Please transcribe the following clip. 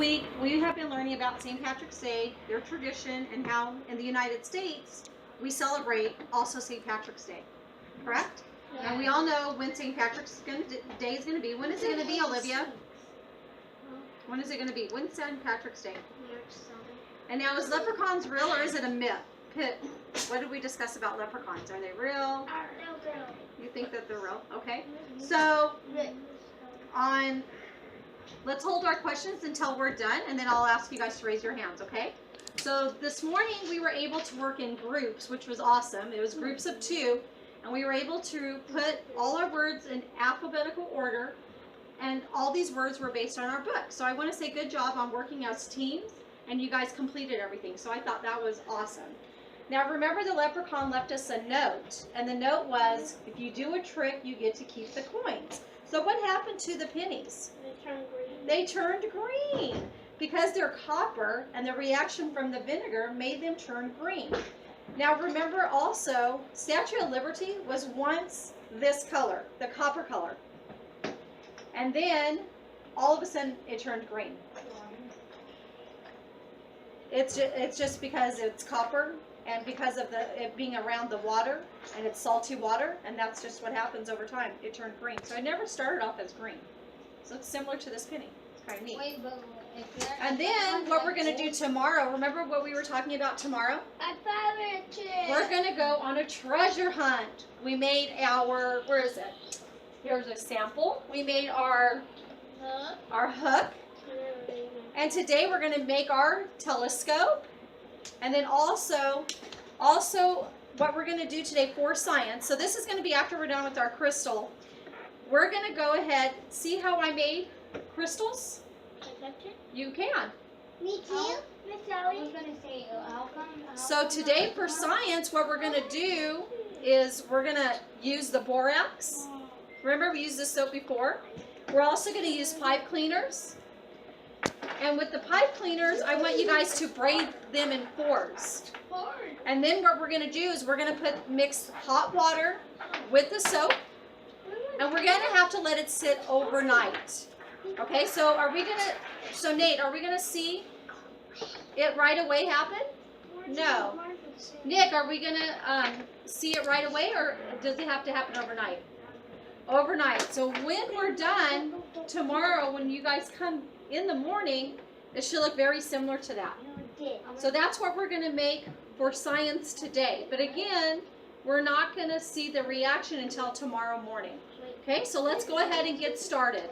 week we have been learning about St. Patrick's Day, their tradition, and how in the United States we celebrate also St. Patrick's Day. Correct? Yeah. And we all know when St. Patrick's Day is going to be. When is it going to be, Olivia? When is it going to be? When's St. Patrick's Day? March 7th. And now, is leprechauns real or is it a myth? Pitt, what did we discuss about leprechauns? Are they real? No, girl. You think that they're real? Okay. So, let's hold our questions until we're done, and then I'll ask you guys to raise your hands, okay? So this morning we were able to work in groups, which was awesome. It was groups of 2, and we were able to put all our words in alphabetical order, and all these words were based on our book. So I want to say good job on working as teams, and you guys completed everything. So I thought that was awesome. Now remember, the leprechaun left us a note, and the note was, if you do a trick, you get to keep the coins. So what happened to the pennies? They turned green. They turned green because they're copper, and the reaction from the vinegar made them turn green. Now remember also, Statue of Liberty was once this color, the copper color. And then all of a sudden it turned green. It's just because it's copper, and because of it being around the water, and it's salty water, and that's just what happens over time. It turned green. So it never started off as green. So it's similar to this penny. It's kind of neat. Wait, but And then what we're going to do tomorrow, remember what we were talking about tomorrow? I found it. We're going to go on a treasure hunt. We made our, where is it? Here's a sample. We made our hook. And today we're going to make our telescope. And then also what we're going to do today for science. So this is going to be after we're done with our crystal. We're going to go ahead, see how I made crystals? You can. Me too. Miss Sally. I was going to say, So today for science, what we're going to do is we're going to use the borax. Remember, we used this soap before. We're also going to use pipe cleaners. And with the pipe cleaners, I want you guys to braid them in fours. And then what we're going to do is we're going to mix hot water with the soap. And we're going to have to let it sit overnight. Okay, so Nate, are we going to see it right away happen? No. Nick, are we going to see it right away, or does it have to happen overnight? Overnight. So when we're done tomorrow, when you guys come in the morning, it should look very similar to that. So that's what we're going to make for science today. But again, we're not going to see the reaction until tomorrow morning. Okay, so let's go ahead and get started.